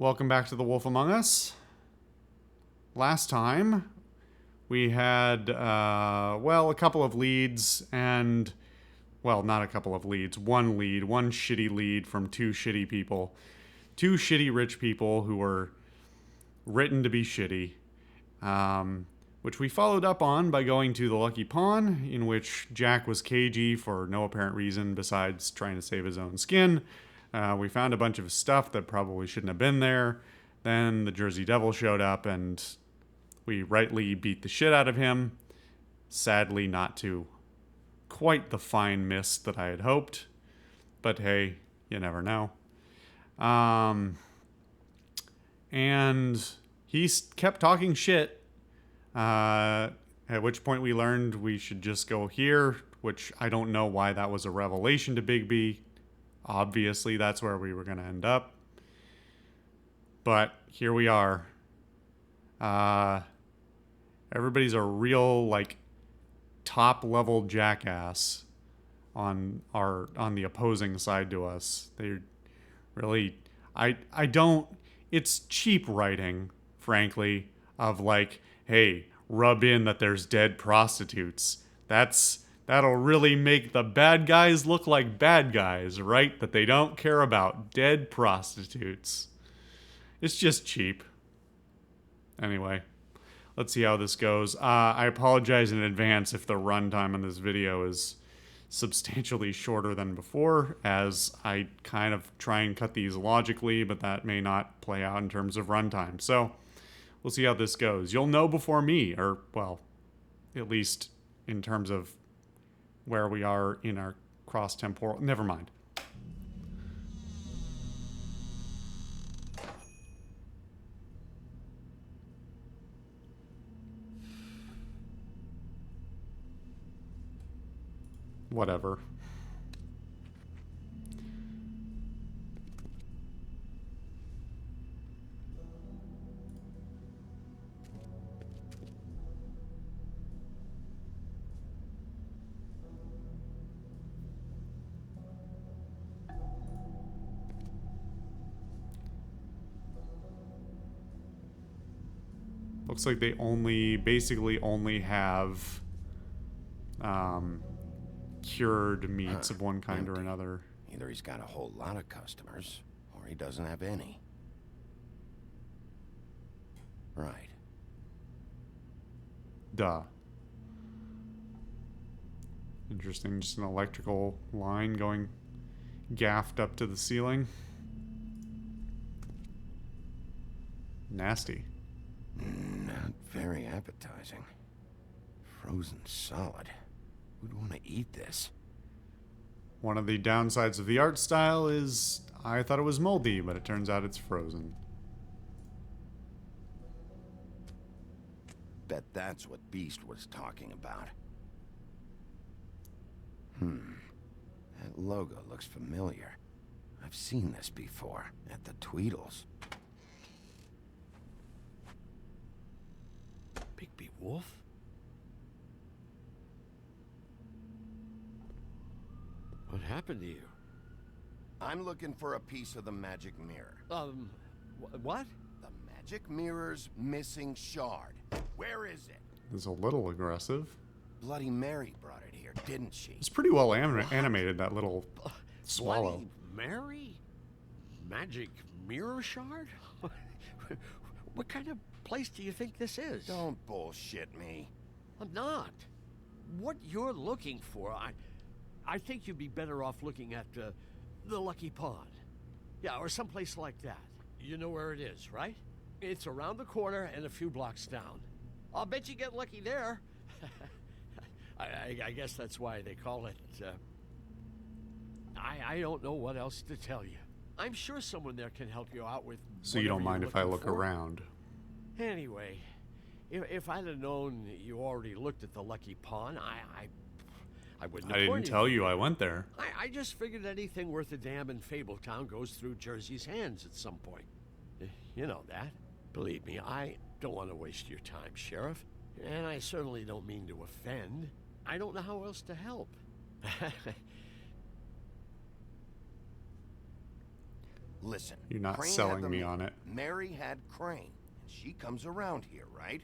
Welcome back to The Wolf Among Us. Last time, we had, a couple of leads and, well, not a couple of leads. One lead, one shitty lead from two shitty people. Two shitty rich people who were written to be shitty. Which we followed up on by going to the Lucky Pawn, in which Jack was cagey for no apparent reason besides trying to save his own skin. We found a bunch of stuff that probably shouldn't have been there. Then the Jersey Devil showed up and we rightly beat the shit out of him. Sadly, not to quite the fine miss that I had hoped. But hey, you never know. And he kept talking shit. At which point we learned we should just go here, which I don't know why that was a revelation to Bigby. Obviously, that's where we were going to end up. But here we are. Everybody's a real, top-level jackass on the opposing side to us. They really... I don't... It's cheap writing, frankly, of hey, rub in that there's dead prostitutes. That'll really make the bad guys look like bad guys, right? That they don't care about dead prostitutes. It's just cheap. Anyway, let's see how this goes. I apologize in advance if the runtime on this video is substantially shorter than before, as I kind of try and cut these logically, but that may not play out in terms of runtime. So, we'll see how this goes. You'll know before me, or, well, at least in terms of where we are in our cross-temporal... Never mind. Whatever. Looks like they basically only have cured meats of one kind or another. Either he's got a whole lot of customers, or he doesn't have any. Right. Duh. Interesting, just an electrical line going gaffed up to the ceiling. Nasty. Not very appetizing. Frozen solid. Who'd want to eat this? One of the downsides of the art style is I thought it was moldy, but it turns out it's frozen. Bet that's what Beast was talking about. That logo looks familiar. I've seen this before, at the Tweedles. Bigby Wolf? What happened to you? I'm looking for a piece of the magic mirror. What? The magic mirror's missing shard. Where is it? It's a little aggressive. Bloody Mary brought it here, didn't she? It's pretty well animated, that little swallow. Bloody Mary? Magic mirror shard? What kind of place do you think this is? Don't bullshit me. I'm not. What you're looking for, I think you'd be better off looking at the Lucky Pawn. Yeah, or someplace like that. You know where it is, right? It's around the corner and a few blocks down. I'll bet you get lucky there. I guess that's why they call it, I don't know what else to tell you. I'm sure someone there can help you out with. So you don't mind if I look around? Anyway, if I'd have known you already looked at the Lucky Pawn, I wouldn't have I didn't tell you I went there. I just figured anything worth a damn in Fabletown goes through Jersey's hands at some point. You know that. Believe me, I don't want to waste your time, Sheriff. And I certainly don't mean to offend. I don't know how else to help. Listen, You're not Crane had selling the me meat. on it. Mary had Crane, and she comes around here, right?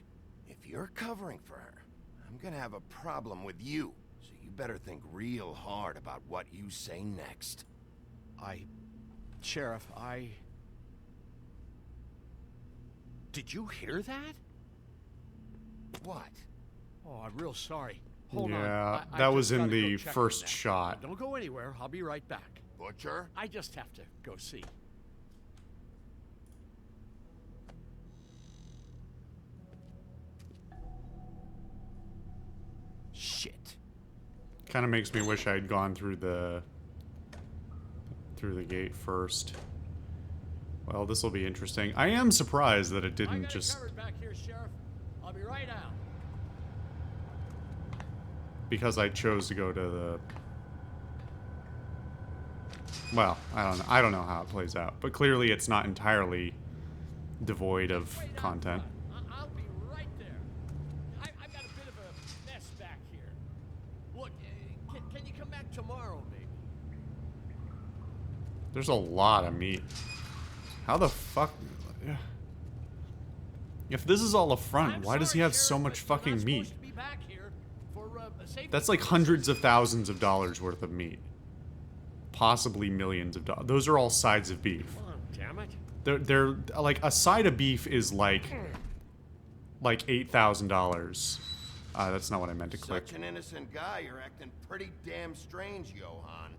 If you're covering for her, I'm gonna have a problem with you. So you better think real hard about what you say next. Sheriff, Did you hear that? What? Oh, I'm real sorry. Hold on. Yeah, I that just was in gotta go the check on first that. shot. Don't go anywhere. I'll be right back. Butcher? I just have to go see. Shit. Kind of makes me wish I'd gone through the gate first. Well, this will be interesting. I am surprised that it I didn't got just... it covered back here, Sheriff. I'll be right out. Because I chose to go to the... Well, I don't know how it plays out. But clearly it's not entirely devoid of Wait out content. front. I'll be right there. I've got a bit of a mess back here. Look, can you come back tomorrow, maybe? There's a lot of meat. How the fuck... If this is all a front, I'm why does he sorry, have so Sheriff, much but you're fucking not meat? supposed to be back here for, safety That's like purposes. hundreds of thousands of dollars worth of meat. Possibly millions of dollars. Those are all sides of beef. Come on, damn it. They're like a side of beef is like $8,000. That's not what I meant to click. Such an innocent guy, you're acting pretty damn strange, Johan.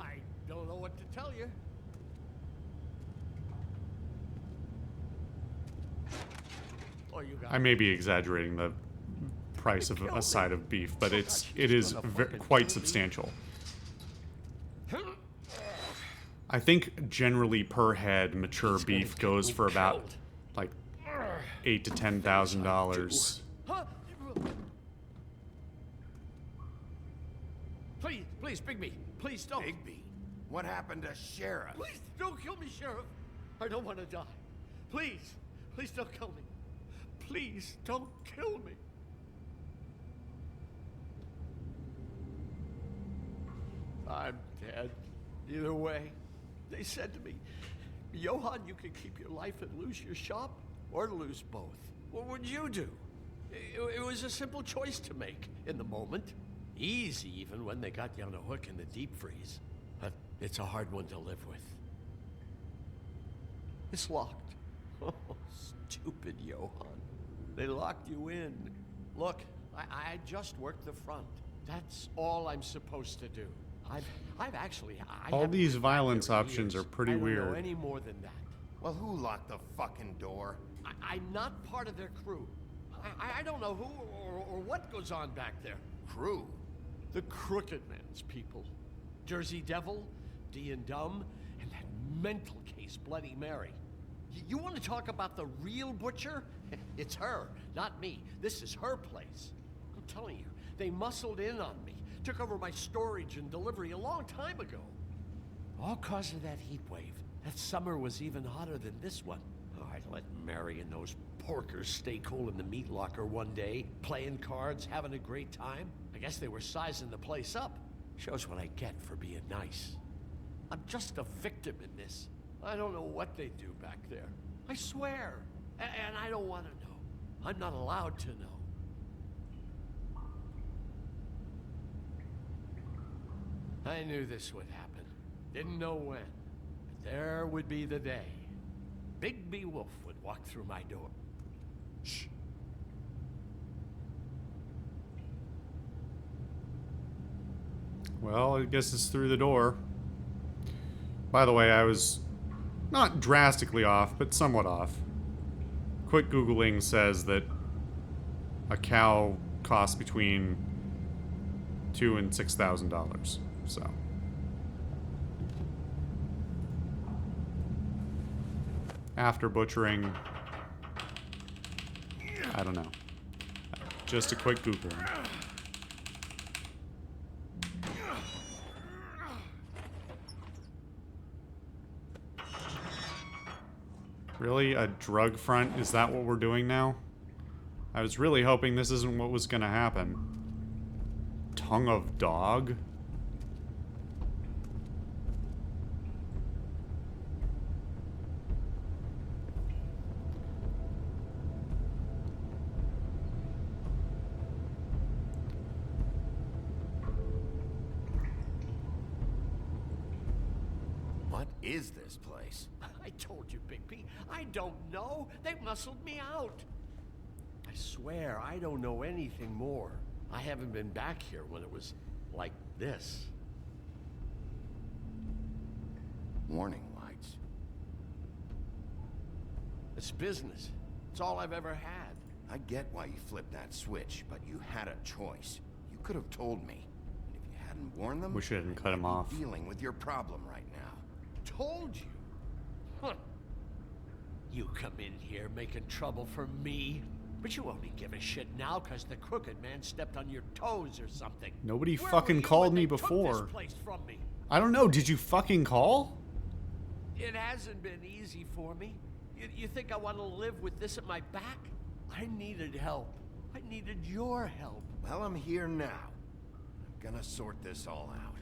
I don't know what to tell you. Oh, you got I may be exaggerating the price of a side of beef, but it is quite substantial. I think generally per head mature beef goes for about like $8,000 to $10,000. Huh? Please, Bigby, please don't. Bigby, what happened to Sheriff? Please don't kill me, Sheriff. I don't want to die. Please don't kill me. Please don't kill me. I'm dead. Either way, they said to me, Johan, you can keep your life and lose your shop, or lose both. What would you do? It was a simple choice to make in the moment. Easy, even when they got you on a hook in the deep freeze. But it's a hard one to live with. It's locked. Oh, stupid Johan. They locked you in. Look, I just worked the front. That's all I'm supposed to do. I've actually... All haven't these been back violence there in options years. are pretty I don't weird. know any more than that. Well, who locked the fucking door? I'm not part of their crew. I don't know who or what goes on back there. Crew? The Crooked Man's people. Jersey Devil, D and Dumb, and that mental case, Bloody Mary. You want to talk about the real butcher? It's her, not me. This is her place. I'm telling you, they muscled in on me, took over my storage and delivery a long time ago. All cause of that heat wave. That summer was even hotter than this one. Oh, I'd let Mary and those porkers stay cool in the meat locker one day, playing cards, having a great time. I guess they were sizing the place up. Shows what I get for being nice. I'm just a victim in this. I don't know what they do back there. I swear. And I don't want to know. I'm not allowed to know. I knew this would happen. Didn't know when. But there would be the day. Bigby Wolf would walk through my door. Shh. Well, I guess it's through the door. By the way, I was not drastically off, but somewhat off. Quick Googling says that a cow costs between $2,000 and $6,000. So. After butchering, I don't know. Just a quick Googling. Really? A drug front? Is that what we're doing now? I was really hoping this isn't what was gonna happen. Tongue of dog? What is this place? I told you, Bigby. I don't know. They muscled me out. I swear, I don't know anything more. I haven't been back here when it was like this. Warning lights. It's business. It's all I've ever had. I get why you flipped that switch, but you had a choice. You could have told me. And if you hadn't warned them, Wish I hadn't cut him I'd be off. dealing with your problem right now. Told you. Huh. You come in here making trouble for me, but you only give a shit now because the crooked man stepped on your toes or something. Nobody Where fucking were you called when me they took before. this place from me? I don't know. Did you fucking call? It hasn't been easy for me. You think I want to live with this at my back? I needed help. I needed your help. Well, I'm here now. I'm gonna sort this all out.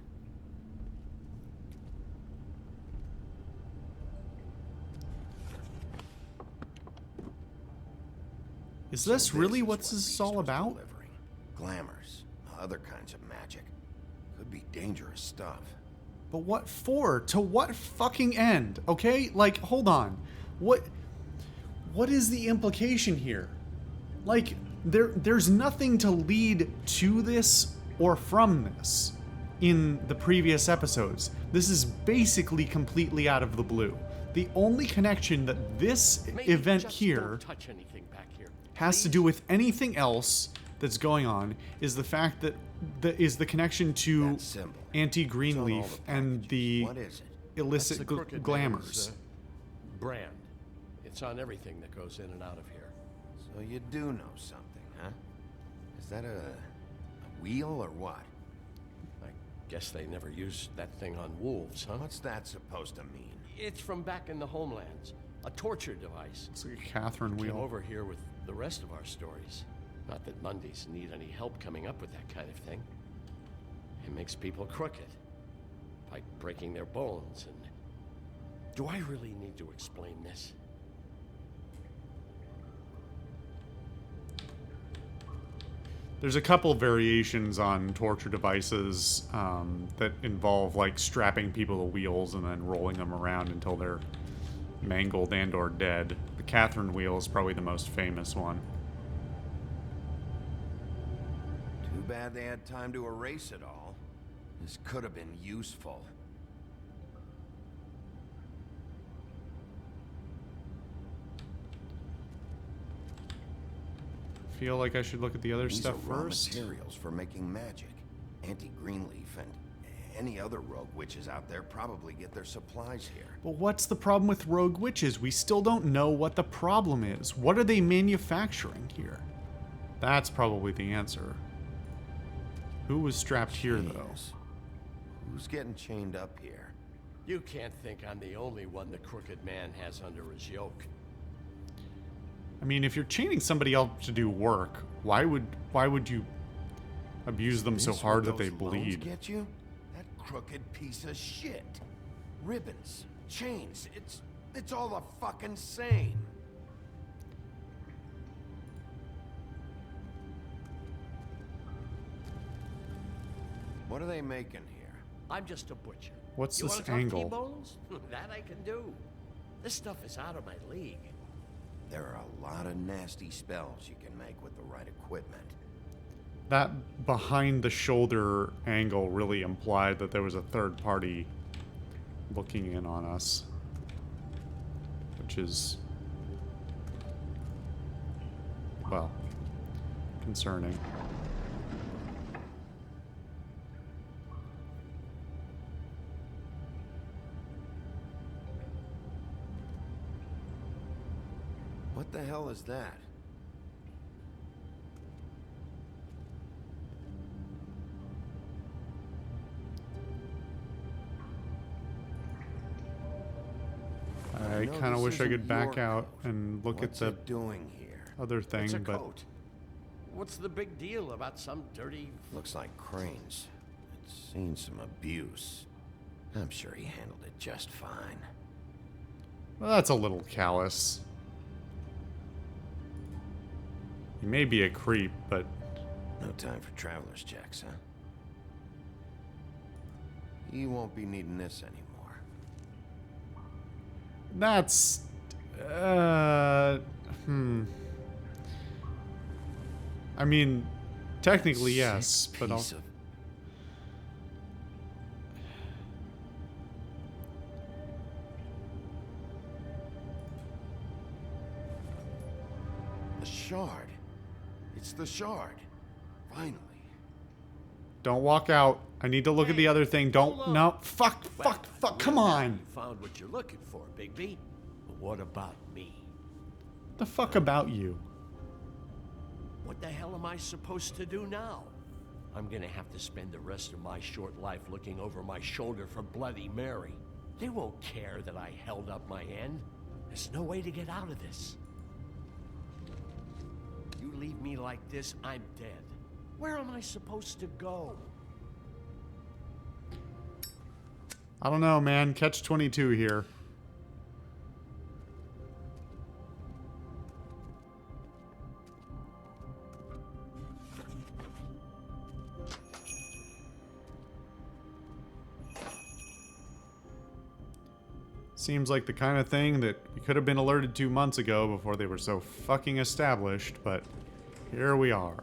Is this really what Beast this is all was about? delivering. Glamours, other kinds of magic. Could be dangerous stuff. But what for? To what fucking end? Okay? Like, hold on. What is the implication here? Like, there's nothing to lead to this or from this in the previous episodes. This is basically completely out of the blue. The only connection that this Maybe event just here don't touch anything back here. has to please? do with anything else that's going on is the fact that the connection to That symbol. It's on all anti-Greenleaf the and packages. the What is it? That's illicit the Crooked glamours. Man's, brand. It's on everything that goes in and out of here. So you do know something, huh? Is that a wheel or what? I guess they never used that thing on wolves, huh? What's that supposed to mean? It's from back in the homelands. A torture device. It's like a Catherine Came wheel. over here with the rest of our stories. Not that Mondays need any help coming up with that kind of thing. It makes people crooked. By breaking their bones and... Do I really need to explain this? There's a couple variations on torture devices that involve like strapping people to wheels and then rolling them around until they're mangled and or dead. The Catherine wheel is probably the most famous one. Too bad they had time to erase it all. This could have been useful. Feel like I should look at the other These stuff are raw first. materials for making magic. Anti-Greenleaf and any other rogue witches out there probably get their supplies here. But what's the problem with rogue witches? We still don't know what the problem is. What are they manufacturing here? That's probably the answer. Who was strapped here, though? Jeez. Who's getting chained up here? You can't think I'm the only one the crooked man has under his yoke. I mean, if you're chaining somebody else to do work, why would you abuse them so This hard what that they those loans bleed? Get you? That crooked piece of shit. Ribbons, chains, it's all the fucking same. What are they making here? I'm just a butcher. What's You this wanna talk angle? T-bones? That I can do. This stuff is out of my league. There are a lot of nasty spells you can make with the right equipment. That behind the shoulder angle really implied that there was a third party looking in on us, which is, well, concerning. What the hell is that? I know kind of this wish I isn't could back your out coat. and look What's at the it doing here? other thing, It's a but coat. What's the big deal about some dirty... Looks like Crane's. It's seen some abuse. I'm sure he handled it just fine. well, that's a little callous. He may be a creep, but No time for traveler's checks, huh? You won't be needing this anymore. That's... I mean, technically yes, but I'll... Piece of... The shard. It's the shard. Finally. Don't walk out. I need to look at the other thing. Don't... hold on. No. Fuck. Come on. You found what you're looking for, Bigby. But what about me? The fuck about you? What the hell am I supposed to do now? I'm gonna have to spend the rest of my short life looking over my shoulder for Bloody Mary. They won't care that I held up my end. There's no way to get out of this. You leave me like this, I'm dead. Where am I supposed to go? I don't know, man. Catch-22 here. Seems like the kind of thing that we could have been alerted to months ago before they were so fucking established, but here we are.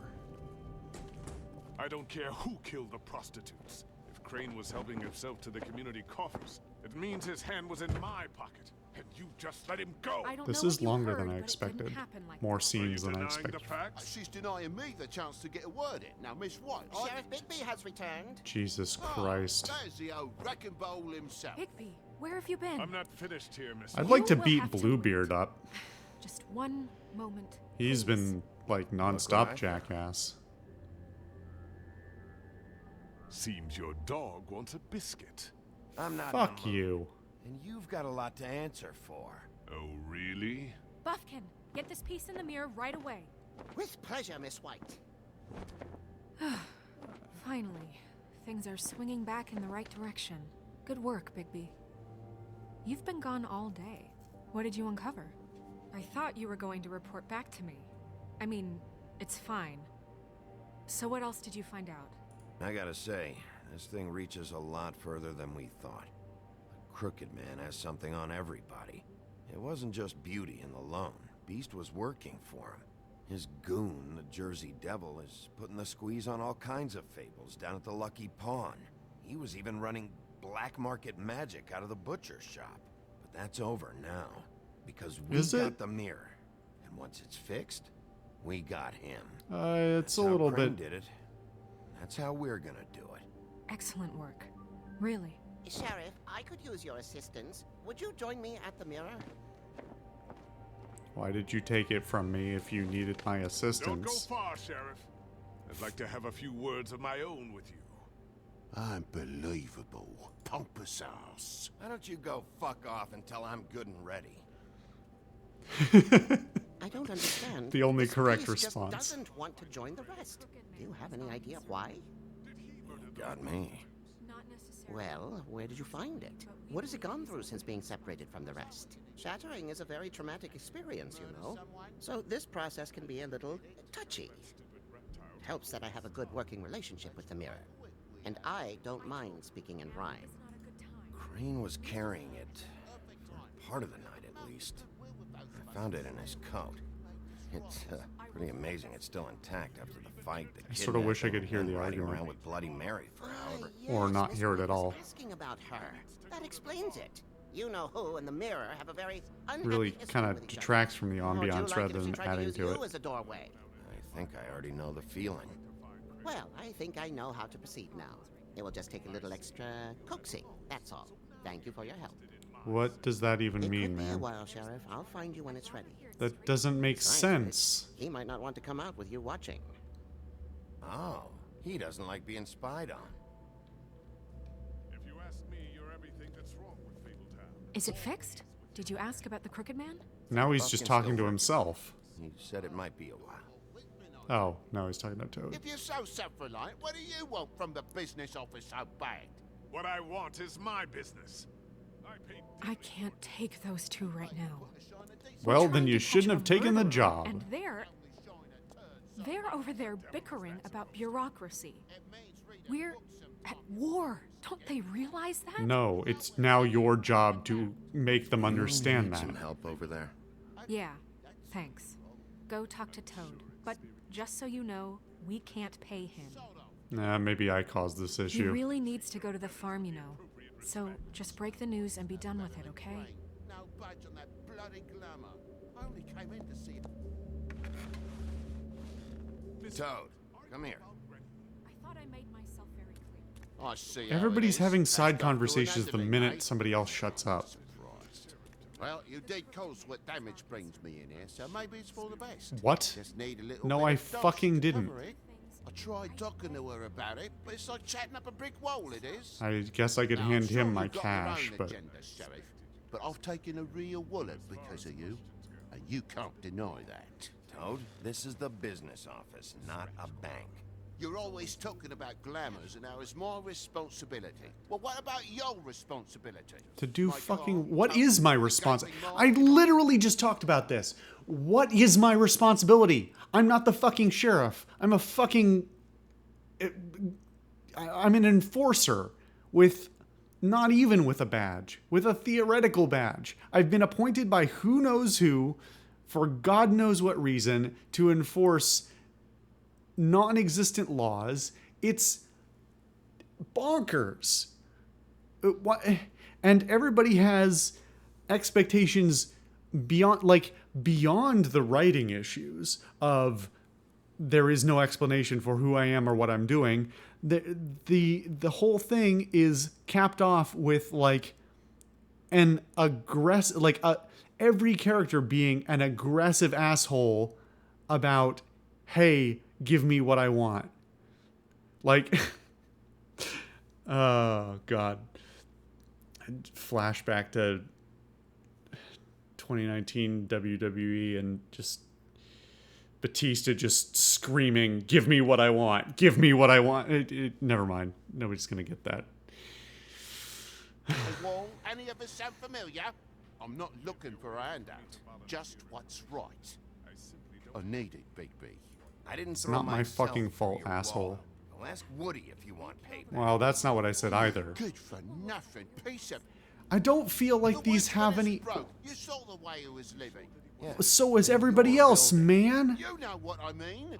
I don't care who killed the prostitutes. If Crane was helping himself to the community coffers, it means his hand was in my pocket. And you just let him go. I don't This know is what you longer heard, than I but it didn't expected. happen like More that. scenes than I Denying expected. the facts? She's denying me the chance to get a word in. Now, Miss White, Sheriff Bigby has returned. Jesus Oh, Christ. there's the old wrecking bowl himself. Bigby, where have you been? I'm not finished here, Miss. I'd like to You will beat have to Bluebeard up. Just one moment. He's please. been, like, non-stop alive. jackass. Seems your dog wants a biscuit. I'm not... Fuck you. And you've got a lot to answer for. Oh, really? Buffkin, get this piece in the mirror right away. With pleasure, Miss White. Finally, things are swinging back in the right direction. Good work, Bigby. You've been gone all day. What did you uncover? I thought you were going to report back to me. I mean, it's fine. So what else did you find out? I gotta say, this thing reaches a lot further than we thought. The Crooked Man has something on everybody. It wasn't just Beauty and the Lone. Beast was working for him. His goon, the Jersey Devil, is putting the squeeze on all kinds of fables down at the Lucky Pawn. He was even running black market magic out of the butcher shop. But that's over now, because we Is got it? the mirror. And once it's fixed, we got him. It's That's a how little Crane bit... did it. That's how we're gonna do it. Excellent work. Really. Sheriff, I could use your assistance. Would you join me at the mirror? Why did you take it from me if you needed my Don't go assistance? far, Sheriff. I'd like to have a few words of my own with you. Unbelievable. Pompous ass. Why don't you go fuck off until I'm good and ready? I don't understand. The only This correct priest response. Just doesn't want to join the rest. Do you have any idea why? Got me. Not necessarily. Well, where did you find it? What has it gone through since being separated from the rest? Shattering is a very traumatic experience, you know. So this process can be a little touchy. It helps that I have a good working relationship with the mirror. And I don't mind speaking in rhyme. It's not a good time. Crane was carrying it. For part of the night, at least. I found it in his coat. It's pretty amazing it's still intact after the fight. I sorta wish I could hear the riding argument. around with Bloody Mary for however... Or not Miss hear it White at was all. Asking about her. That explains it. You know who and the mirror have a very unhappy Really history kind with of each other. detracts from the How would you ambiance like rather it if she than tried to adding use to you it. as a doorway? I think I already know the feeling. Well, I think I know how to proceed now. It will just take a little extra coaxing, that's all. Thank you for your help. What does that even It mean, could be a man? while, Sheriff. I'll find you when it's ready. That doesn't make Besides sense. which, he might not want to come out with you watching. Oh, he doesn't like being spied on. If you ask me, you're everything that's wrong with Fabletown. Is it fixed? Did you ask about the Crooked Man? Now he's just Buffkin's talking still to working. himself. He said it might be a while. Oh, no, he's talking to Toad. If you're so self-reliant, what do you want from the business office so bad? What I want is my business. I paid I can't take those two right now. Well, We're then trying you to catch shouldn't a have taken the murderer, job. And they're over there bickering about bureaucracy. We're at war. Don't they realize that? No, it's now your job to make them understand Need that. some help over there. Yeah, thanks. Go talk to Toad. But just so you know, we can't pay him. Maybe I caused this He issue. really needs to go to the farm, you know. So just break the news and be done with it, okay? No budge on that bloody glamour. I only came in to see. Toad, come here. I thought I made myself very clear. I see. how Everybody's it is. having That's side not doing conversations the anything, minute mate. somebody else shuts up. Well, you did cause what damage brings me in here, so maybe it's for the best. What? Just need a little No, bit I of dust fucking to didn't. cover it. I tried talking to her about it, but it's like chatting up a brick wall, it is. I guess I could Now, I'm hand sure him my you've got your own cash, but agenda, Sheriff, but I've taken a real wallet because of you, and you can't deny that. Toad, this is the business office, not a bank. You're always talking about glamours and how it's my responsibility. Well, what about your responsibility? to do Like, fucking... oh, What come is my on, responsibility? gaping I maw. literally just talked about this. What is my responsibility? I'm not the fucking sheriff. I'm a fucking... I'm an enforcer with... Not even with a badge. With a theoretical badge. I've been appointed by who knows who, for God knows what reason, to enforce non-existent laws. It's bonkers. And everybody has expectations beyond the writing issues of there is no explanation for who I am or what I'm doing. The whole thing is capped off with an aggressive, every character being an aggressive asshole about, hey, give me what I want. Oh God. Flashback to 2019 WWE and just Batista just screaming, give me what I want, give me what I want. Never mind. Nobody's going to get that. Well, any of us sound familiar? I'm not looking for a handout. Just what's right. I need it, Big B. I didn't It's throw not my myself fucking for fault, your asshole. wallet. Well, ask Woody if you want payback. Well, that's not what I said either. Good for nothing piece of... I don't feel like The these week have when any... it's broke, you saw the way he was living. Yeah. So is everybody else, man. You know what I mean.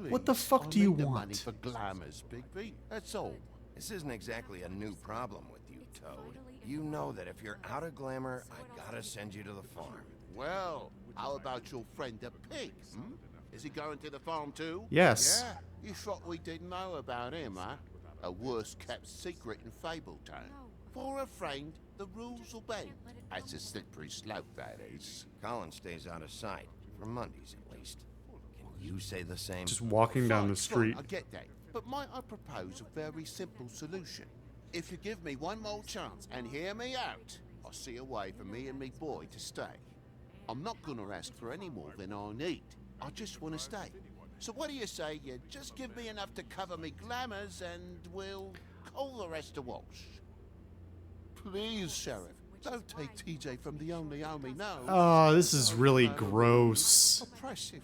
What the Please, fuck I do you need the want? money for glamours, Big B. That's all. This isn't exactly a new problem with you, Toad. You know that if you're out of glamour, I gotta send you to the farm. Well, how about your friend the pig? Hmm? Is he going to the farm too? Yes. Yeah. You thought we didn't know about him, huh? A worst-kept secret in Fabletown. For a friend, the rules will bend. That's a slippery slope, that is. Colin stays out of sight, for Mondays at least. Can you say the same? Just walking down the Fine, street. I get that. But might I propose a very simple solution? If you give me one more chance and hear me out, I'll see a way for me and me boy to stay. I'm not gonna ask for any more than I need. I just want to stay. So what do you say you just give me enough to cover me glamours and we'll call the rest a wash? Please, Sheriff, don't take TJ from the only homie he knows. Oh, this is really gross. Oppressive.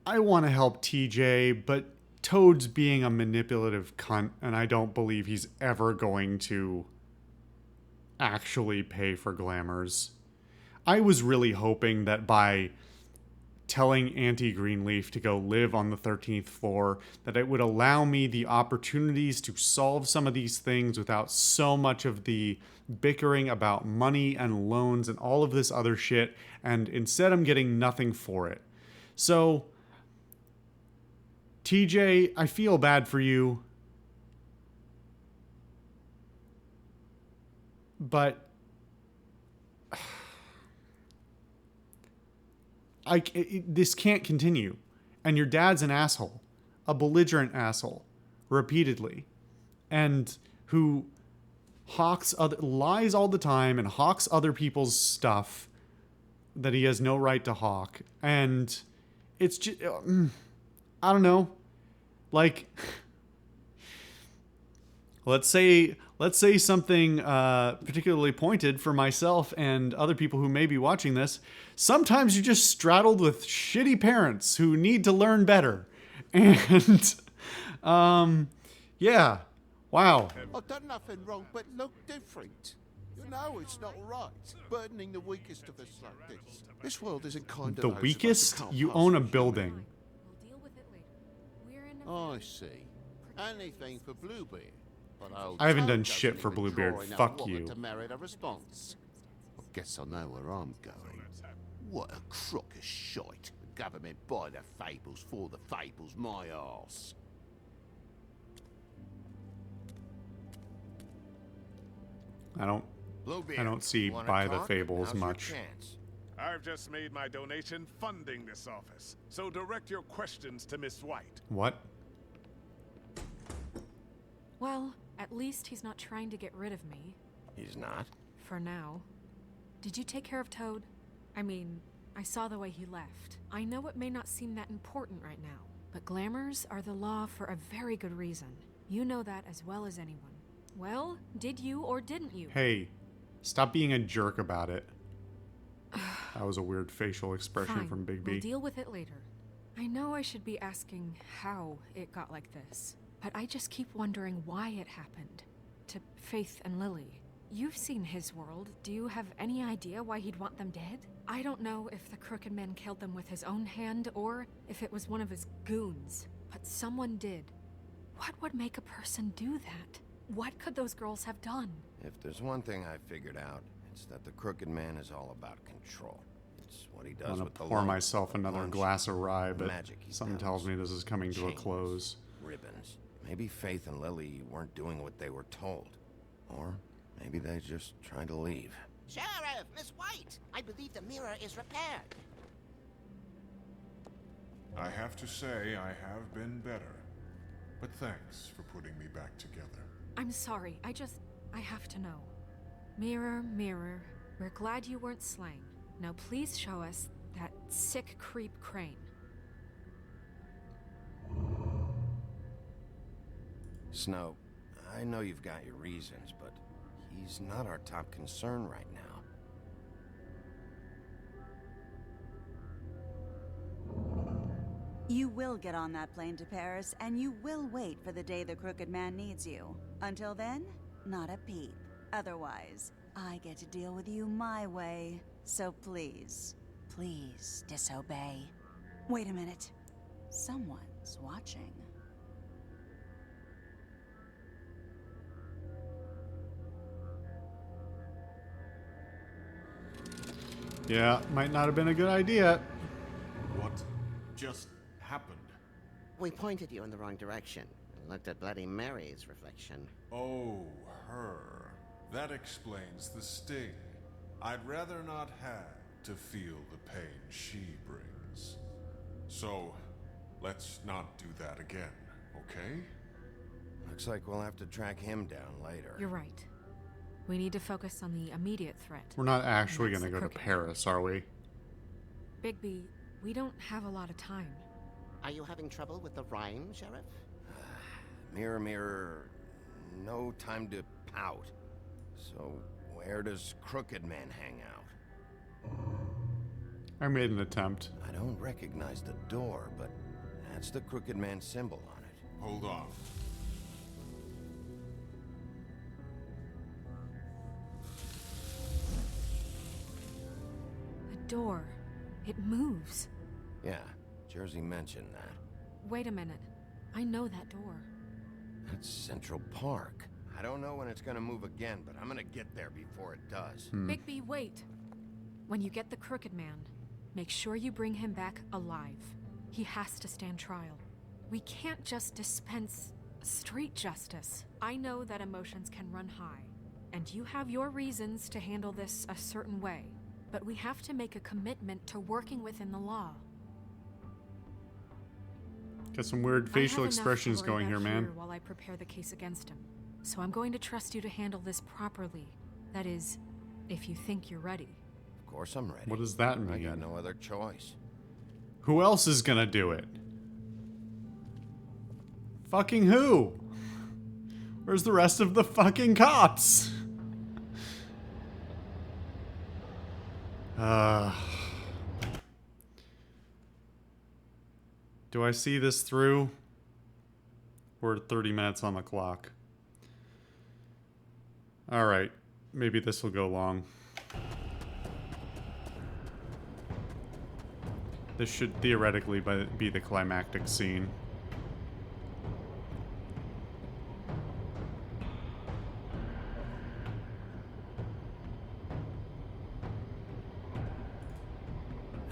I want to help TJ, but Toad's being a manipulative cunt, and I don't believe he's ever going to actually pay for glamours. I was really hoping that by telling Auntie Greenleaf to go live on the 13th floor, that it would allow me the opportunities to solve some of these things without so much of the bickering about money and loans and all of this other shit, and instead I'm getting nothing for it. So, TJ, I feel bad for you, but this can't continue. And your dad's an asshole, a belligerent asshole, repeatedly, and who lies all the time and hawks other people's stuff that he has no right to hawk. And it's just, I don't know, let's say something particularly pointed for myself and other people who may be watching this. Sometimes you're just straddled with shitty parents who need to learn better. And Yeah. Wow. I've done nothing wrong but look different. You know it's not right. Burdening the weakest of us like this. This world isn't kind to The those of us who weakest? can't You pass own a for human. building. We'll deal with it later. We're in a I very see. Anything for Bluebeard. But old I haven't Toad done doesn't shit for even Bluebeard. draw enough Fuck water you. To merit a response. I guess I know where I'm going. What a crock of shite. The government buy the fables for the fables, my arse. I don't Bluebeard, I don't see you wanna by the talk? fables Now's your much. chance. I've just made my donation funding this office, so direct your questions to Miss White. What? Well, at least he's not trying to get rid of me. He's not? For now. Did you take care of Toad? I mean, I saw the way he left. I know it may not seem that important right now, but glamours are the law for a very good reason. You know that as well as anyone. Well, did you or didn't you? Hey, stop being a jerk about it. That was a weird facial expression Fine, from Big we'll B. deal with it later. I know I should be asking how it got like this, but I just keep wondering why it happened. To Faith and Lily. You've seen his world. Do you have any idea why he'd want them dead? I don't know if the Crooked Man killed them with his own hand or if it was one of his goons, but someone did. What would make a person do that? What could those girls have done? If there's one thing I figured out, it's that the Crooked Man is all about control. It's what he I'm does gonna with the pour loan, myself the another lunch, glass of rye, the but magic he something peddles, tells me this is coming to a chains, close. ribbons. Maybe Faith and Lily weren't doing what they were told. Or maybe they just tried to leave. Sheriff, Miss White, I believe the mirror is repaired. I have to say I have been better. But thanks for putting me back together. I'm sorry, I have to know. Mirror, mirror, we're glad you weren't slain. Now please show us that sick creep Crane. Snow, I know you've got your reasons, but he's not our top concern right now. You will get on that plane to Paris, and you will wait for the day the Crooked Man needs you. Until then, not a peep. Otherwise, I get to deal with you my way. So please, please disobey. Wait a minute. Someone's watching. Yeah, might not have been a good idea. What just happened? We pointed you in the wrong direction and looked at Bloody Mary's reflection. Oh, her. That explains the sting. I'd rather not have to feel the pain she brings. So, let's not do that again, okay? Looks like we'll have to track him down later. You're right. We need to focus on the immediate threat. We're not actually That's going to the go to Crooked Paris, are we? Bigby, we don't have a lot of time. Are you having trouble with the rhyme, Sheriff? Mirror, mirror, no time to pout. So, where does Crooked Man hang out? I made an attempt. I don't recognize the door, but that's the Crooked Man symbol on it. Hold on. The door. It moves. Yeah, Jersey mentioned that. Wait a minute. I know that door. That's Central Park. I don't know when it's gonna move again, but I'm gonna get there before it does. Bigby, wait. When you get the Crooked Man, make sure you bring him back alive. He has to stand trial. We can't just dispense street justice. I know that emotions can run high, and you have your reasons to handle this a certain way, but we have to make a commitment to working within the law. Got some weird facial I have expressions enough to worry going here, about man. while I prepare the case against him. So I'm going to trust you to handle this properly. That is, if you think you're ready. Of course I'm ready. What does that I got mean? no other choice. Who else is gonna do it? Fucking who? Where's the rest of the fucking cops? Do I see this through? We're 30 minutes on the clock. Alright. Maybe this will go long. This should theoretically be the climactic scene.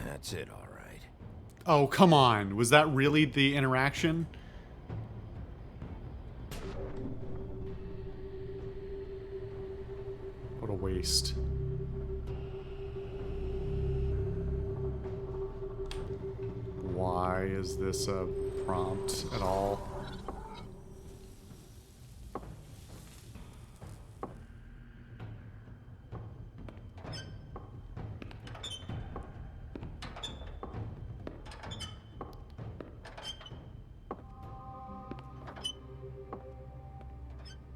That's it, all right. Oh, come on. Was that really the interaction? What a waste. Why is this a prompt at all?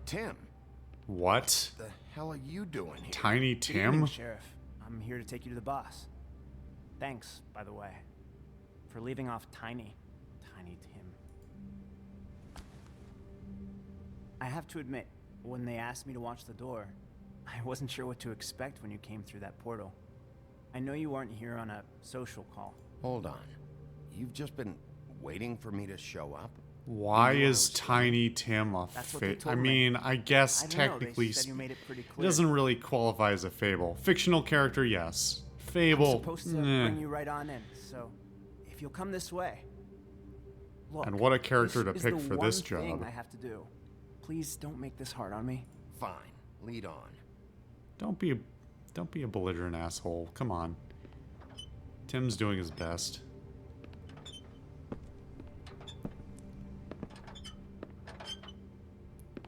Tim, What? the hell are you doing here? Tiny Good evening, Tim? Sheriff. I'm here to take you to the boss. Thanks, by the way, for leaving off Tiny Tim. I have to admit, when they asked me to watch the door, I wasn't sure what to expect when you came through that portal. I know you weren't here on a social call. Hold on. You've just been waiting for me to show up? Why You is are Tiny Tim a That's what they fable? I told me. mean, I guess I don't know, technically they said you made it pretty it clear. doesn't really qualify as a fable. Fictional character, yes. Fable, I'm supposed to eh. bring you right on in, so if you'll come this way. Look, And what a character to this pick is the for this one thing job. I have to do. Please don't make this hard on me. Fine. Lead on. Don't be a belligerent asshole. Come on. Tim's doing his best.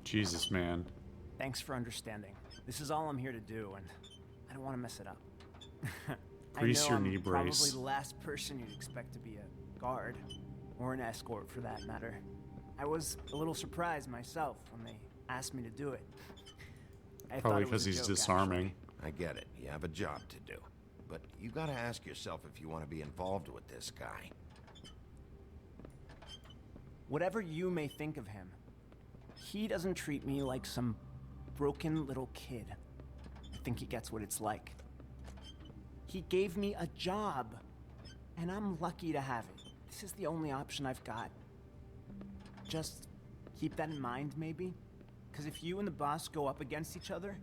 Jesus, man. Thanks for understanding. This is all I'm here to do, and I don't want to mess it up. Grease I know your I'm knee probably brace. the last person you'd expect to be a guard, or an escort for that matter. I was a little surprised myself when they asked me to do it. I thought Probably it was because a he's joke, disarming. I get it. You have a job to do. But you gotta ask yourself if you want to be involved with this guy. actually. Whatever you may think of him, he doesn't treat me like some broken little kid. I think he gets what it's like. He gave me a job, and I'm lucky to have it. This is the only option I've got. Just keep that in mind, maybe? Because if you and the boss go up against each other,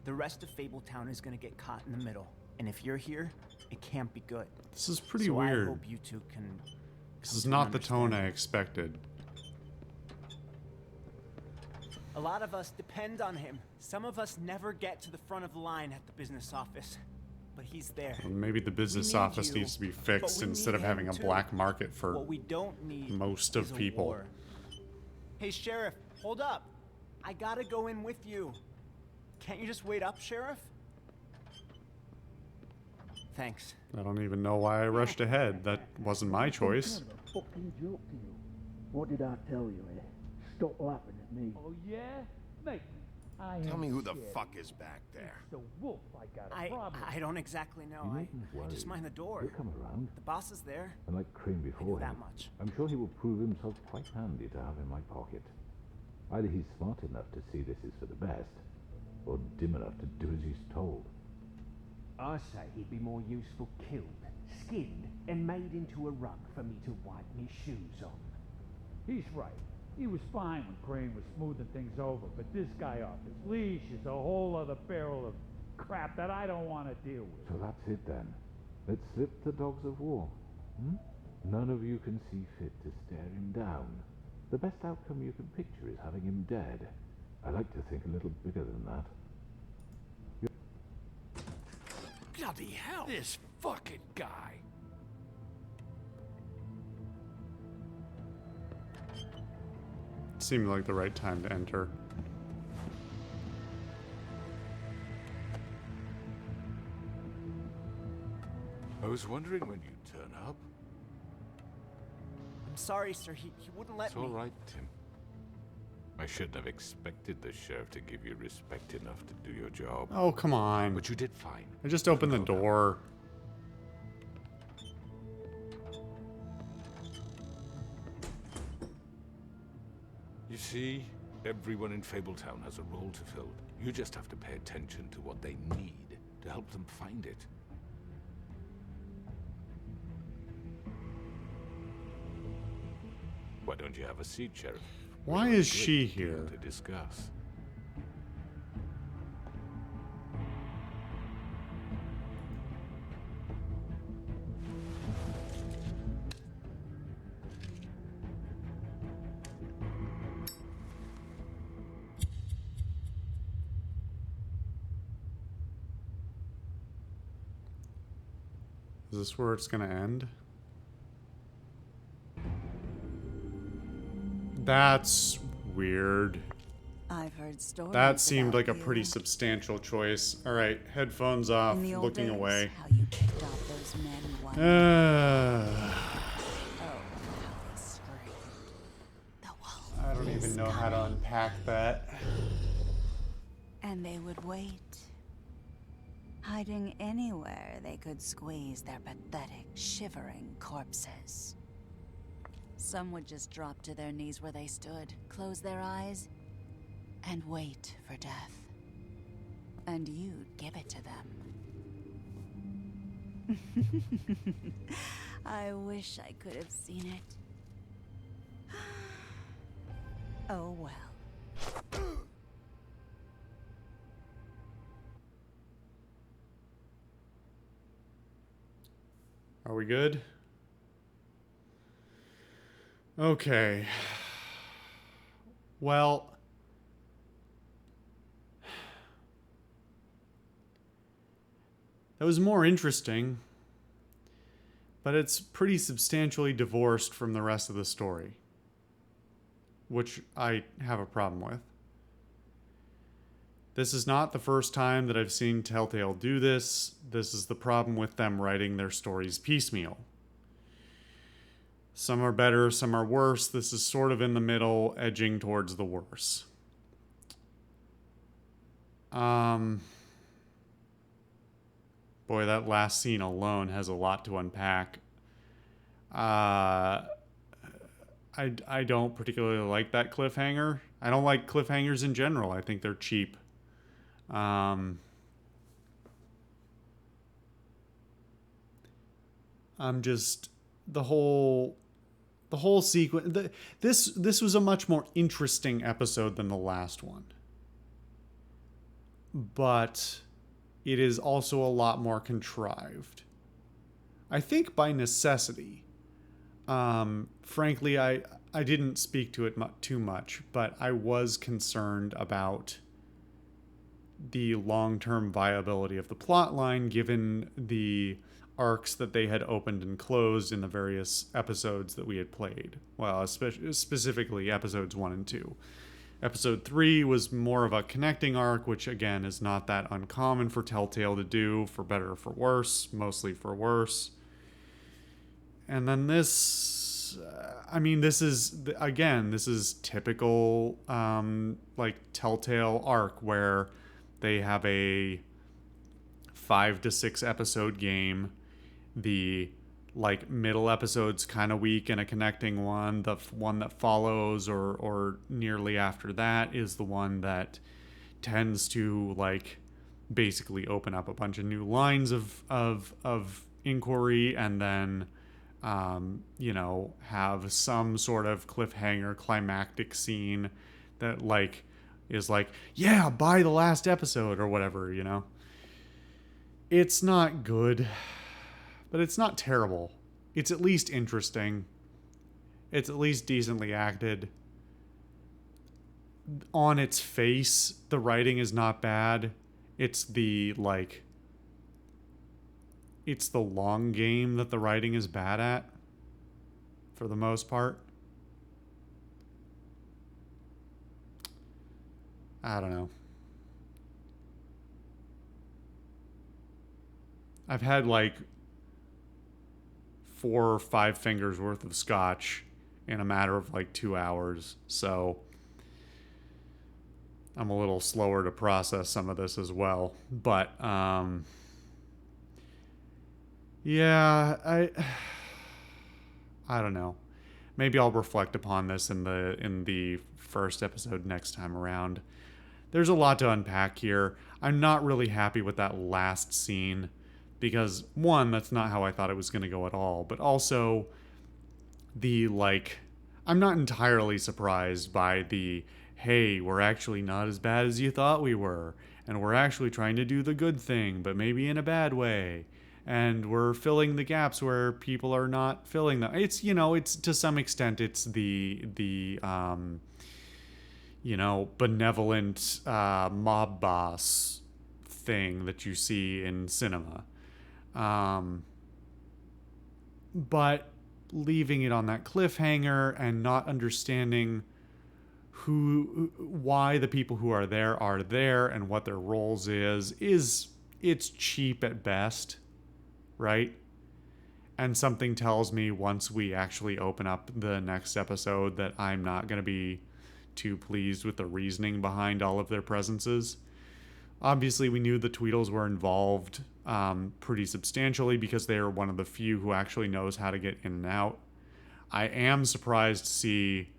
the rest of Fabletown is gonna get caught in the middle. And if you're here, it can't be good. This is pretty so weird. I hope you two can. This come is to an not the tone I understanding. expected. A lot of us depend on him. Some of us never get to the front of the line at the business office. But he's there. Well, maybe the business need office you, needs to be but fixed we instead need of having him a too. black market for What we don't need most is of a people. war. Hey, Sheriff, hold up. I gotta go in with you. Can't you just wait up, Sheriff? Thanks. I don't even know why I rushed ahead. That wasn't my choice. Kind of a fucking joke to you. What did I tell you, eh? Stop laughing at me. Oh, yeah? Mate, I Tell am me who the scared. fuck is back there. It's the wolf I got a problem. I don't exactly know. You I needn't just worry. mind the door. He'll come around. The boss is there. And like Crane before that him, much. I'm sure he will prove himself quite handy to have in my pocket. Either he's smart enough to see this is for the best, or dim enough to do as he's told. I say he'd be more useful killed, skinned, and made into a rug for me to wipe me shoes on. He's right. He was fine when Crane was smoothing things over, but this guy off his leash is a whole other barrel of crap that I don't want to deal with. So that's it then. Let's slip the dogs of war. Hmm? None of you can see fit to stare him down. The best outcome you can picture is having him dead. I like to think a little bigger than that. Bloody hell! This fucking guy. Seemed like the right time to enter. I was wondering when you'd turn up. I'm sorry, sir. He wouldn't let It's me. all right, Tim. I shouldn't have expected the sheriff to give you respect enough to do your job. Oh, come on. But you did fine. I just opened the door. see, everyone in Fabletown has a role to fill. You just have to pay attention to what they need to help them find it. Why don't you have a seat, Sheriff? Why is she here? To discuss. Is this where it's gonna end? That's weird. I've heard stories. That seemed about like a you. pretty substantial choice. All right, headphones off, In the old looking days, away. How you picked off those men one day. Uh, Oh, how they screamed. The wolf I don't is even know how to coming. unpack that. And they would wait, hiding anywhere they could squeeze their pathetic, shivering corpses. Some would just drop to their knees where they stood, close their eyes, and wait for death. And you'd give it to them. I wish I could have seen it. Oh well. Are we good? Okay. Well, that was more interesting, but it's pretty substantially divorced from the rest of the story, which I have a problem with. This is not the first time that I've seen Telltale do this. This is the problem with them writing their stories piecemeal. Some are better, some are worse. This is sort of in the middle, edging towards the worse. Boy, that last scene alone has a lot to unpack. I don't particularly like that cliffhanger. I don't like cliffhangers in general. I think they're cheap. I'm just the whole sequence. This was a much more interesting episode than the last one, but it is also a lot more contrived. I think by necessity. Frankly, I didn't speak to it too much, but I was concerned about the long-term viability of the plot line given the arcs that they had opened and closed in the various episodes that we had played. Well, specifically episodes 1 and 2. Episode 3 was more of a connecting arc, which again is not that uncommon for Telltale to do, for better or for worse, mostly for worse. And then this, this is typical, like Telltale arc where they have a 5 to 6 episode game. The middle episode's kind of weak and a connecting one. The one that follows or nearly after that is the one that tends to basically open up a bunch of new lines of inquiry and then have some sort of cliffhanger climactic scene that is yeah, buy the last episode or whatever, It's not good, but it's not terrible. It's at least interesting. It's at least decently acted. On its face, the writing is not bad. It's the long game that the writing is bad at, for the most part. I don't know. I've had 4 or 5 fingers worth of scotch in a matter of 2 hours, so I'm a little slower to process some of this as well. But yeah, I don't know. Maybe I'll reflect upon this in the first episode next time around. There's a lot to unpack here. I'm not really happy with that last scene because, one, that's not how I thought it was going to go at all, but also I'm not entirely surprised by the, hey, we're actually not as bad as you thought we were, and we're actually trying to do the good thing, but maybe in a bad way. And we're filling the gaps where people are not filling them. It's, it's to some extent, it's the benevolent mob boss thing that you see in cinema. But leaving it on that cliffhanger and not understanding why the people who are there and what their roles it's cheap at best, right? And something tells me once we actually open up the next episode that I'm not going to be too pleased with the reasoning behind all of their presences. Obviously, we knew the Tweedles were involved pretty substantially because they are one of the few who actually knows how to get in and out. I am surprised to see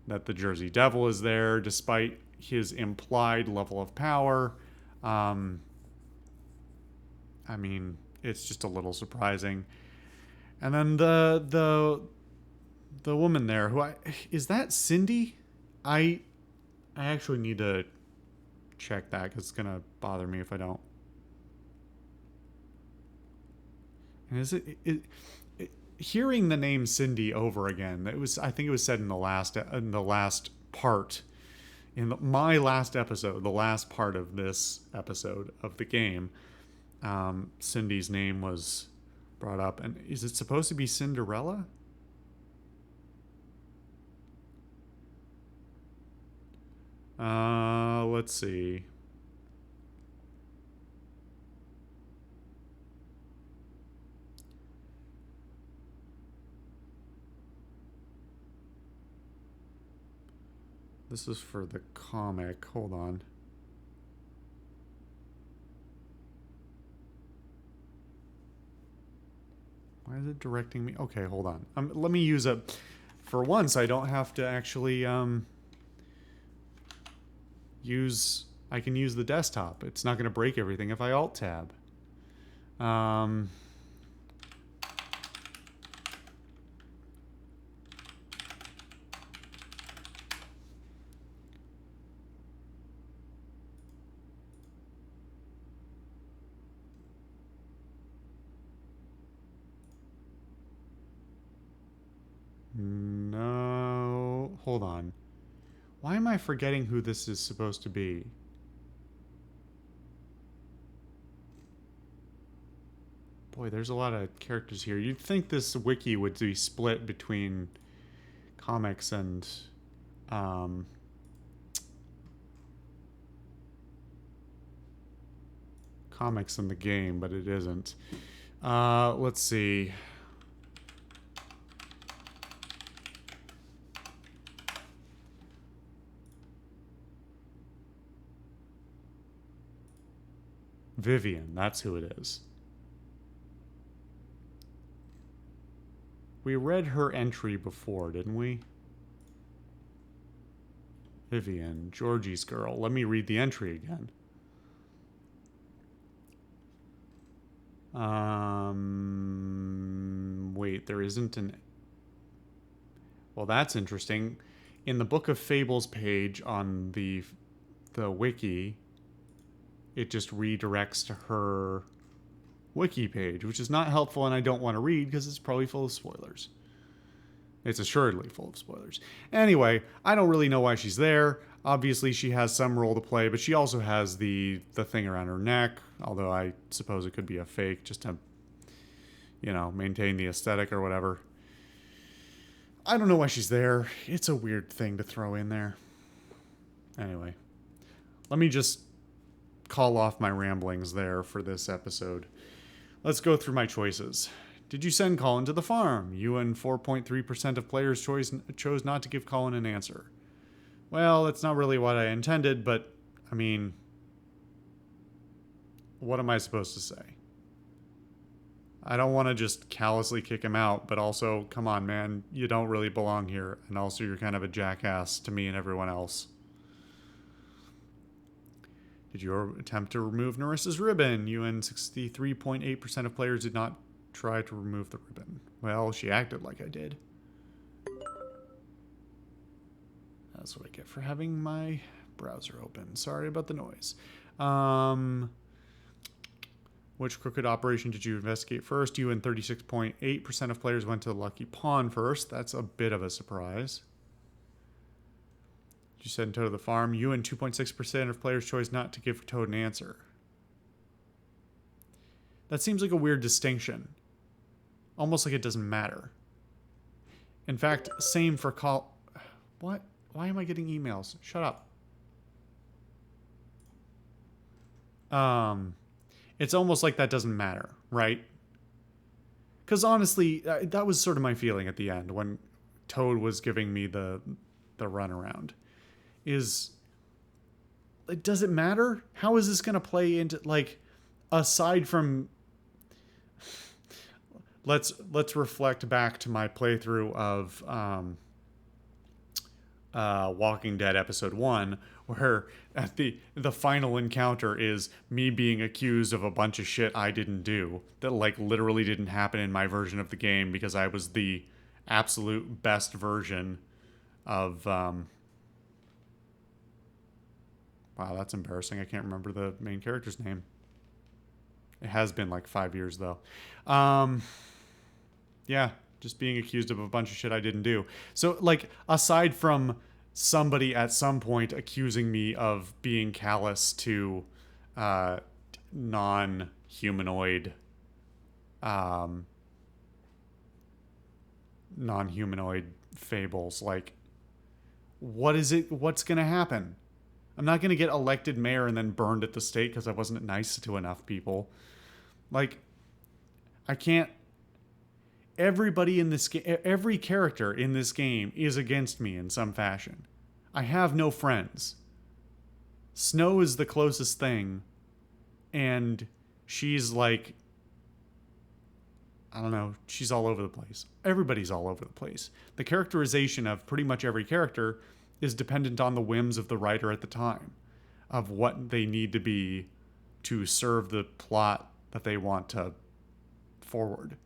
that the Jersey Devil is there, despite his implied level of power. I mean, it's just a little surprising. And then the woman there, is that Cindy? I actually need to check that because it's gonna bother me if I don't. And is it hearing the name Cindy over again? I think it was said in the last part, my last episode, the last part of this episode of the game. Cindy's name was brought up, and is it supposed to be Cinderella? Let's see. This is for the comic. Hold on. Why is it directing me? Okay, hold on. Let me use for once, I don't have to actually, I can use the desktop. It's not going to break everything if I Alt-Tab. No, hold on. Why am I forgetting who this is supposed to be? Boy, there's a lot of characters here. You'd think this wiki would be split between comics and comics in the game, but it isn't. Let's see. Vivian, that's who it is. We read her entry before, didn't we? Vivian, Georgie's girl. Let me read the entry again. Wait, there isn't an... Well, that's interesting. In the Book of Fables page on the wiki, it just redirects to her wiki page, which is not helpful, and I don't want to read because it's probably full of spoilers. It's assuredly full of spoilers. Anyway, I don't really know why she's there. Obviously, she has some role to play, but she also has the thing around her neck, although I suppose it could be a fake just to, maintain the aesthetic or whatever. I don't know why she's there. It's a weird thing to throw in there. Anyway, let me just call off my ramblings there for this episode. Let's go through my choices. Did you send Colin to the farm? You and 4.3% of players chose not to give Colin an answer. Well, that's not really what I intended, but, I mean, what am I supposed to say? I don't want to just callously kick him out, but also, come on, man, you don't really belong here. And also, you're kind of a jackass to me and everyone else. Did you attempt to remove Narissa's ribbon? UN 63.8% of players did not try to remove the ribbon. Well, she acted like I did. That's what I get for having my browser open. Sorry about the noise. Which crooked operation did you investigate first? UN 36.8% of players went to the Lucky Pawn first. That's a bit of a surprise. You send Toad to the farm. UN 2.6% of players chose not to give Toad an answer. That seems like a weird distinction. Almost like it doesn't matter. In fact, same for call... What? Why am I getting emails? Shut up. It's almost like that doesn't matter, right? Because honestly, that was sort of my feeling at the end when Toad was giving me the runaround. Does it matter? How is this going to play into, like, aside from... Let's reflect back to my playthrough of Walking Dead episode 1, where at the final encounter is me being accused of a bunch of shit I didn't do that like literally didn't happen in my version of the game because I was the absolute best version of wow, that's embarrassing. I can't remember the main character's name. It has been like 5 years though. Yeah, just being accused of a bunch of shit I didn't do. So like aside from somebody at some point accusing me of being callous to non-humanoid fables, like what's gonna happen? I'm not gonna get elected mayor and then burned at the stake because I wasn't nice to enough people. Like, I can't... Everybody in this game, every character in this game is against me in some fashion. I have no friends. Snow is the closest thing, and she's like, I don't know, she's all over the place. Everybody's all over the place. The characterization of pretty much every character is dependent on the whims of the writer at the time, of what they need to be to serve the plot that they want to forward.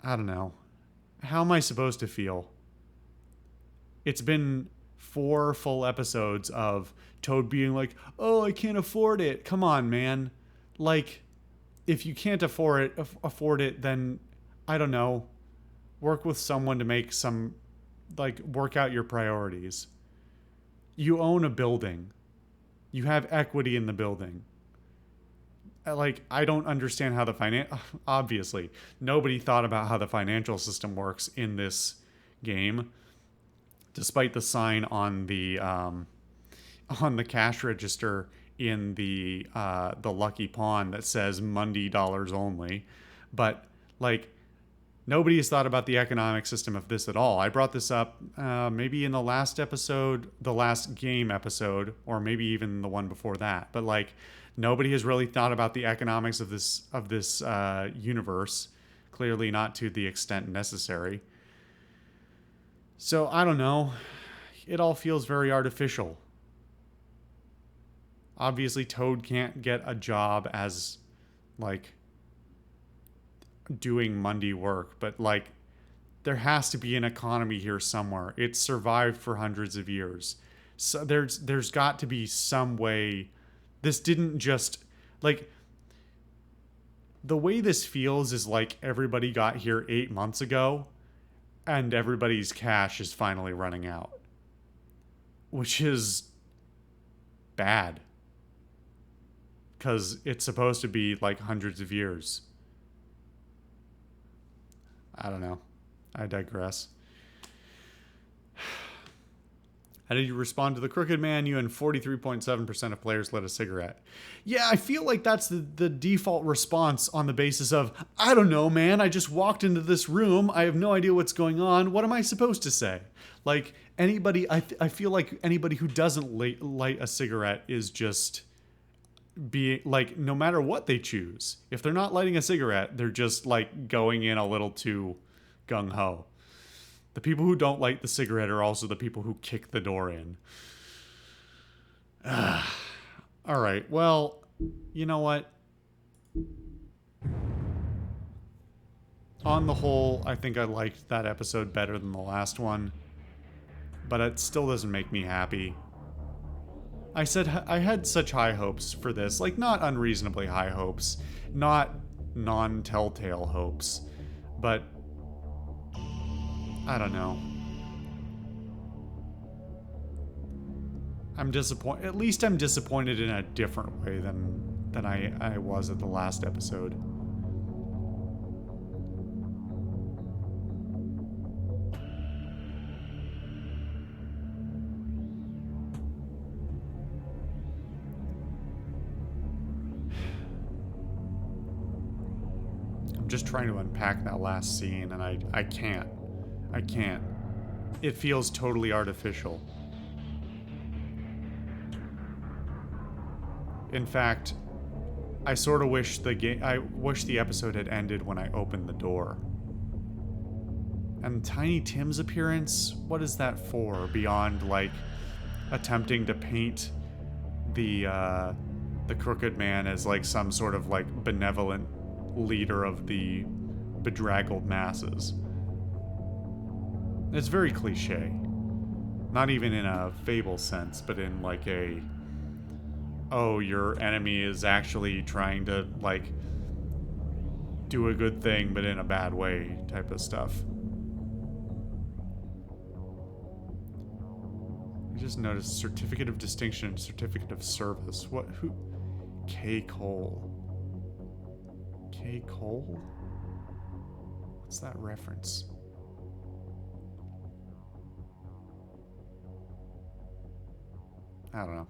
I don't know. How am I supposed to feel? It's been 4 full episodes of Toad being like, oh, I can't afford it. Come on, man. Like, if you can't afford it, then, I don't know, work with someone to make some, like, work out your priorities. You own a building. You have equity in the building. Like, I don't understand how the obviously, nobody thought about how the financial system works in this game, despite the sign on the cash register in the Lucky Pawn that says Monday dollars only. But, like, nobody has thought about the economic system of this at all. I brought this up maybe in the last episode, the last game episode, or maybe even the one before that. But, like, nobody has really thought about the economics of this universe. Clearly not to the extent necessary. So, I don't know. It all feels very artificial. Obviously, Toad can't get a job as, like, doing Monday work. But, like, there has to be an economy here somewhere. It's survived for hundreds of years. So there's got to be some way... This didn't just, like, the way this feels is like everybody got here 8 months ago and everybody's cash is finally running out, which is bad because it's supposed to be like hundreds of years. I don't know. I digress. How did you respond to the Crooked Man? You and 43.7% of players lit a cigarette. Yeah, I feel like that's the default response on the basis of, I don't know, man. I just walked into this room. I have no idea what's going on. What am I supposed to say? Like, anybody, I feel like anybody who doesn't light a cigarette is just be like, no matter what they choose, if they're not lighting a cigarette, they're just like going in a little too gung-ho. The people who don't light the cigarette are also the people who kick the door in. All right, well, you know what? On the whole, I think I liked that episode better than the last one, but it still doesn't make me happy. I said I had such high hopes for this, like not unreasonably high hopes, not non-telltale hopes, but I don't know. I'm disappointed. At least I'm disappointed in a different way than I was at the last episode. I'm just trying to unpack that last scene, and I can't. I can't. It feels totally artificial. In fact, I sort of wish the episode had ended when I opened the door. And Tiny Tim's appearance, what is that for? Beyond like attempting to paint the Crooked Man as like some sort of like benevolent leader of the bedraggled masses. It's very cliche. Not even in a fable sense, but in like a, oh, your enemy is actually trying to, like, do a good thing, but in a bad way type of stuff. I just noticed Certificate of Distinction and Certificate of Service. What? Who? K. Cole. K. Cole? What's that reference? I don't know.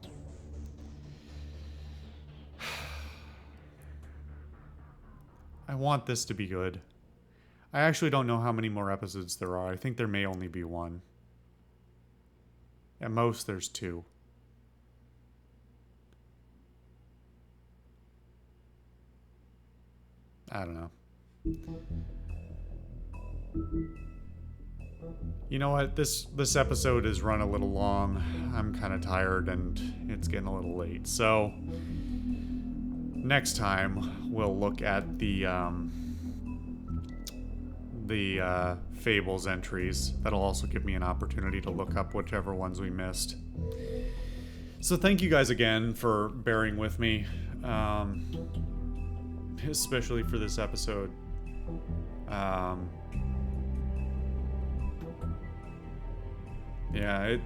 I want this to be good. I actually don't know how many more episodes there are. I think there may only be one. At most, there's 2. I don't know. You know what? This episode has run a little long. I'm kind of tired and it's getting a little late. So next time we'll look at the Fables entries. That'll also give me an opportunity to look up whichever ones we missed. So thank you guys again for bearing with me, especially for this episode. Yeah,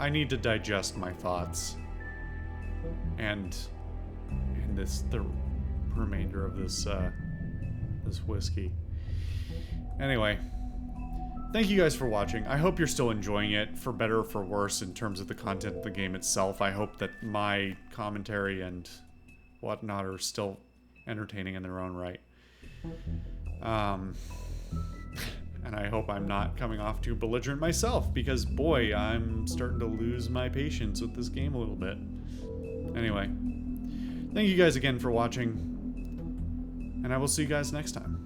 I need to digest my thoughts and the remainder of this whiskey. Anyway, thank you guys for watching. I hope you're still enjoying it, for better or for worse, in terms of the content of the game itself. I hope that my commentary and whatnot are still entertaining in their own right. And I hope I'm not coming off too belligerent myself, because boy, I'm starting to lose my patience with this game a little bit. Anyway, thank you guys again for watching, and I will see you guys next time.